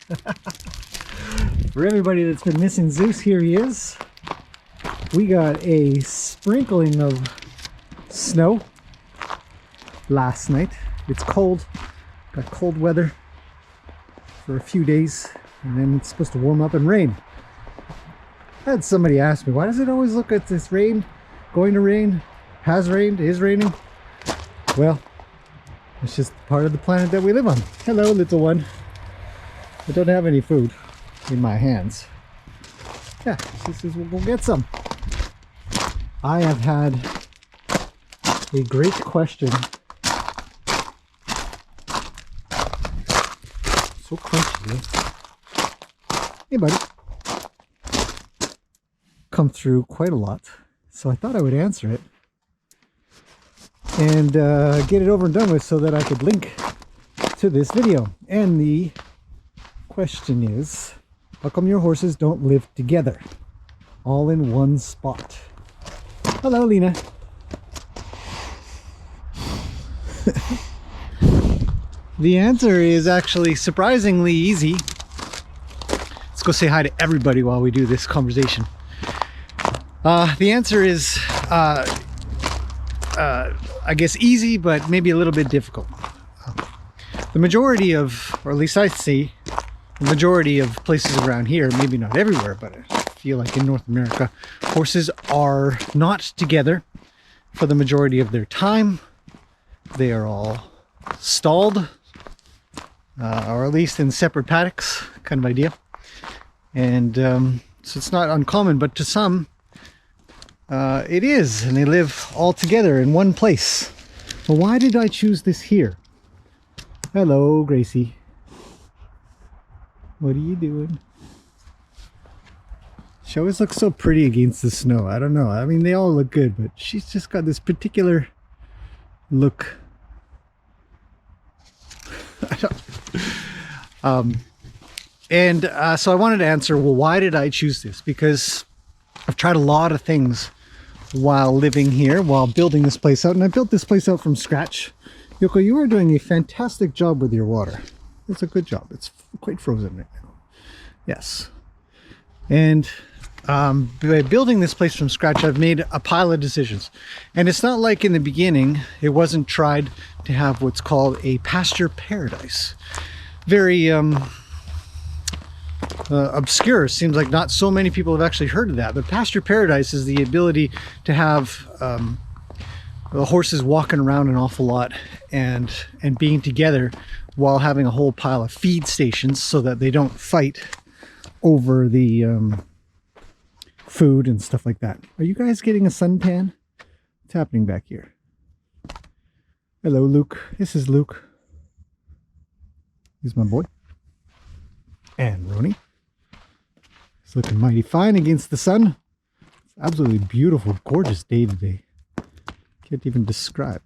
For everybody that's been missing Zeus, here he is. We got a sprinkling of snow last night. It's cold, got cold weather for a few days, and then it's supposed to warm up and rain. I had somebody ask me, why does it always look at this rain, going to rain, has rained, is raining? Well, it's just part of the planet that we live on. Hello, little one. I don't have any food in my hands. Yeah, this is, we'll go get some. I have had a great question. So crunchy. Hey, buddy. Come through quite a lot, so I thought I would answer it and get it over and done with so that I could link to this video. And the question is, how come your horses don't live together all in one spot? Hello, Lena. The answer is actually surprisingly easy. Let's go say hi to everybody while we do this conversation. The answer is, I guess, easy, but maybe a little bit difficult. The majority of, or at least I see, the majority of places around here, maybe not everywhere, but I feel like in North America, horses are not together for the majority of their time. They are all stalled, or at least in separate paddocks, kind of idea. And so it's not uncommon, but to some, it is, and they live all together in one place. Well, why did I choose this here? Hello, Gracie. What are you doing? She always looks so pretty against the snow. I don't know. I mean, they all look good, but she's just got this particular look. So I wanted to answer, well, why did I choose this? Because I've tried a lot of things while living here, while building this place out, and I built this place out from scratch. Yoko, you are doing a fantastic job with your water. It's a good job. It's quite frozen right now. Yes. And by building this place from scratch, I've made a pile of decisions. And it's not like in the beginning, it wasn't tried to have what's called a pasture paradise. Very obscure. Seems like not so many people have actually heard of that. But pasture paradise is the ability to have the horses walking around an awful lot and being together while having a whole pile of feed stations so that they don't fight over the food and stuff like that. Are you guys getting a suntan? What's happening back here? Hello, Luke. This is Luke. He's my boy. And Roni. He's looking mighty fine against the sun. It's absolutely beautiful, gorgeous day today. Can't even describe.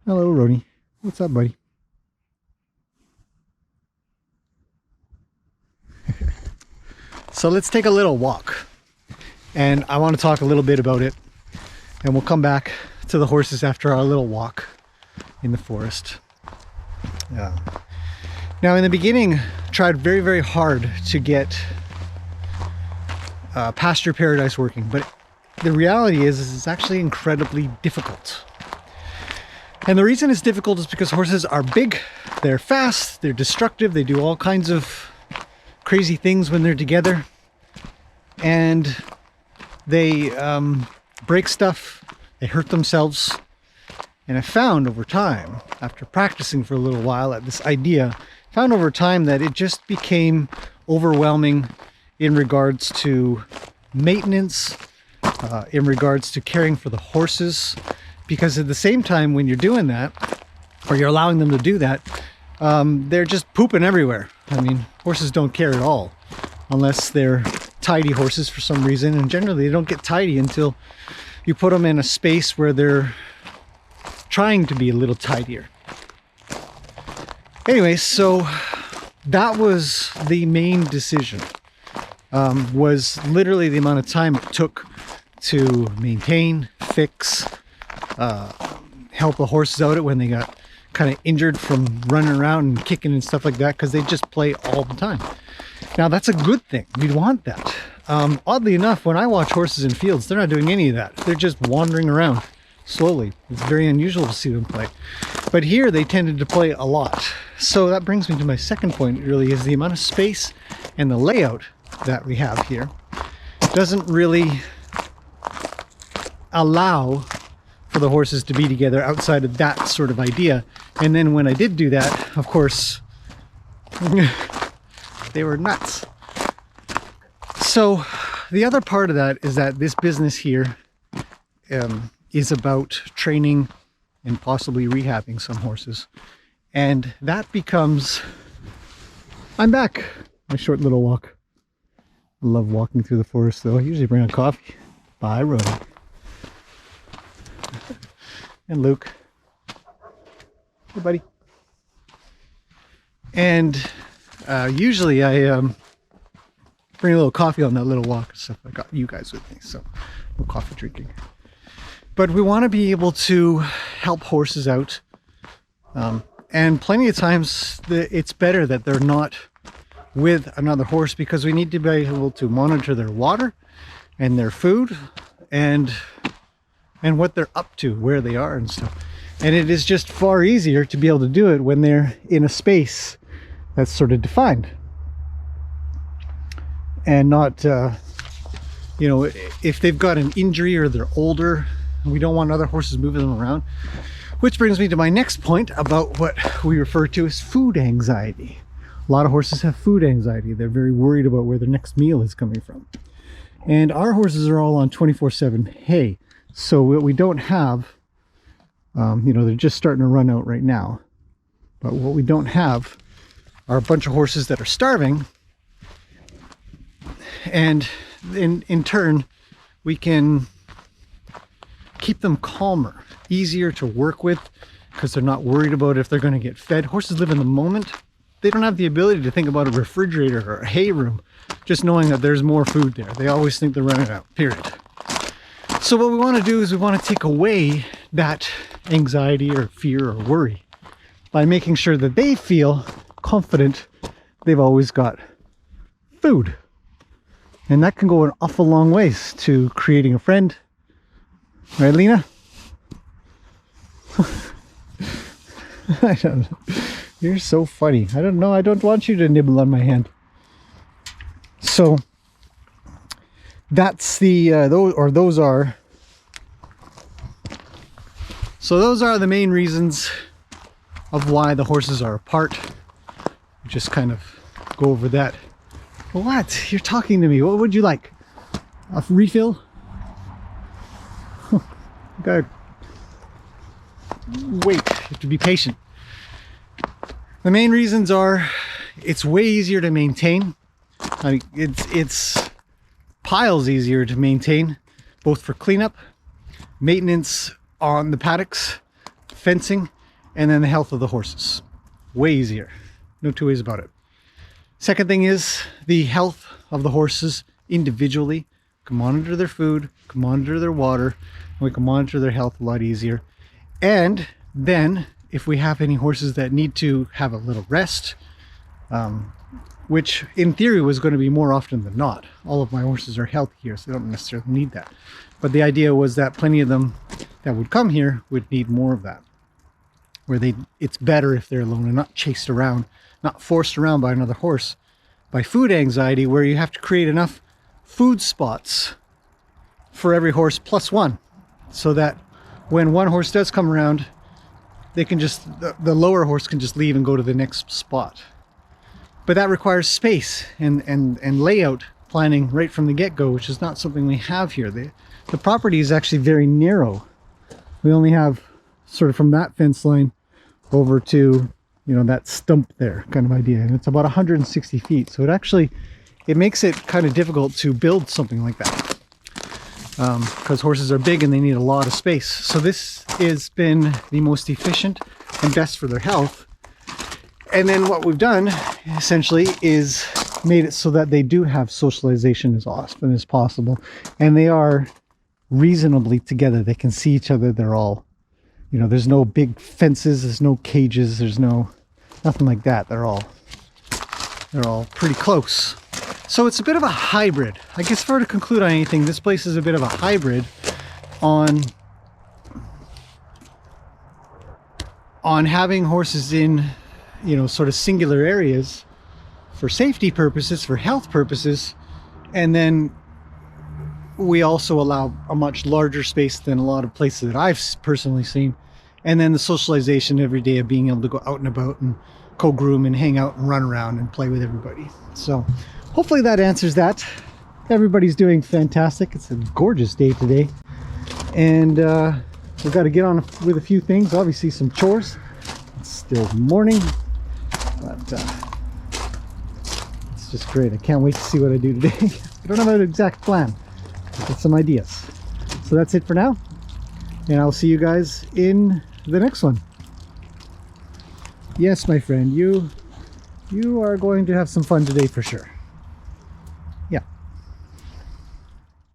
Hello, Roni. What's up, buddy? So let's take a little walk. And I want to talk a little bit about it. And we'll come back to the horses after our little walk in the forest. Yeah. Now, in the beginning, I tried very, very hard to get pasture paradise working, but the reality is it's actually incredibly difficult. And the reason it's difficult is because horses are big, they're fast, they're destructive, they do all kinds of crazy things when they're together, and they break stuff, they hurt themselves. And I found over time, after practicing for a little while at this idea, found over time that it just became overwhelming in regards to maintenance, in regards to caring for the horses, because at the same time when you're doing that, or you're allowing them to do that, they're just pooping everywhere. I mean, horses don't care at all unless they're tidy horses for some reason, and generally they don't get tidy until you put them in a space where they're trying to be a little tidier. Anyway, so that was the main decision, was literally the amount of time it took to maintain, fix, help the horses out when they got kind of injured from running around and kicking and stuff like that, because they just play all the time. Now that's a good thing. We'd want that. Oddly enough, when I watch horses in fields, they're not doing any of that. They're just wandering around slowly. It's very unusual to see them play. But here they tended to play a lot. So that brings me to my second point, really, is the amount of space and the layout that we have here doesn't really allow for the horses to be together outside of that sort of idea. And then when I did do that, of course, they were nuts. So the other part of that is that this business here is about training and possibly rehabbing some horses. And that becomes... I'm back. My short little walk. I love walking through the forest though. I usually bring a coffee. Bye, Rody. And Luke. Hey, buddy. And usually I bring a little coffee on that little walk and stuff. I got you guys with me, so no coffee drinking. But we want to be able to help horses out. And plenty of times it's better that they're not with another horse, because we need to be able to monitor their water and their food and what they're up to, where they are and stuff. And it is just far easier to be able to do it when they're in a space that's sort of defined. And not, you know, if they've got an injury or they're older, we don't want other horses moving them around. Which brings me to my next point about what we refer to as food anxiety. A lot of horses have food anxiety. They're very worried about where their next meal is coming from. And our horses are all on 24/7 hay. So what we don't have, you know, they're just starting to run out right now. But what we don't have are a bunch of horses that are starving. And in turn, we can keep them calmer, easier to work with, because they're not worried about if they're going to get fed. Horses live in the moment. They don't have the ability to think about a refrigerator or a hay room, just knowing that there's more food there. They always think they're running out, period. So what we want to do is we want to take away that anxiety or fear or worry by making sure that they feel confident they've always got food. And that can go an awful long ways to creating a friend. Right, Lena? I don't know. You're so funny. I don't know. I don't want you to nibble on my hand. So that's the those are the main reasons of why the horses are apart. Just kind of go over that. What? You're talking to me. What would you like? A refill? Gotta wait. You have to be patient. The main reasons are it's way easier to maintain. I mean, it's piles easier to maintain, both for cleanup, maintenance on the paddocks, fencing, and then the health of the horses. Way easier. No two ways about it. Second thing is the health of the horses individually. We can monitor their food, we can monitor their water, and we can monitor their health a lot easier. And then if we have any horses that need to have a little rest, which in theory was going to be more often than not. All of my horses are healthy here, so they don't necessarily need that. But the idea was that plenty of them that would come here would need more of that. Where it's better if they're alone and not chased around, not forced around by another horse. By food anxiety, where you have to create enough food spots for every horse plus one, so that when one horse does come around, they can just, the lower horse can just leave and go to the next spot. But that requires space and layout planning right from the get-go, which is not something we have here. The property is actually very narrow. We only have sort of from that fence line over to, you know, that stump there kind of idea. And it's about 160 feet. So it makes it kind of difficult to build something like that. Because horses are big and they need a lot of space. So this has been the most efficient and best for their health. And then what we've done essentially is made it so that they do have socialization as often as possible. And they are reasonably together. They can see each other. They're all You know, there's no big fences, there's no cages, there's nothing like that. They're all pretty close. So it's a bit of a hybrid. I guess if I were to conclude on anything, this place is a bit of a hybrid on having horses in, you know, sort of singular areas for safety purposes, for health purposes, and then we also allow a much larger space than a lot of places that I've personally seen, and then the socialization every day of being able to go out and about and co-groom and hang out and run around and play with everybody. So hopefully that answers that. Everybody's doing fantastic. It's a gorgeous day today, and we've got to get on with a few things. Obviously some chores. It's still morning, but it's just great. I can't wait to see what I do today. I don't have an exact plan, but some ideas. So that's it for now, and I'll see you guys in the next one. Yes, my friend, you are going to have some fun today for sure.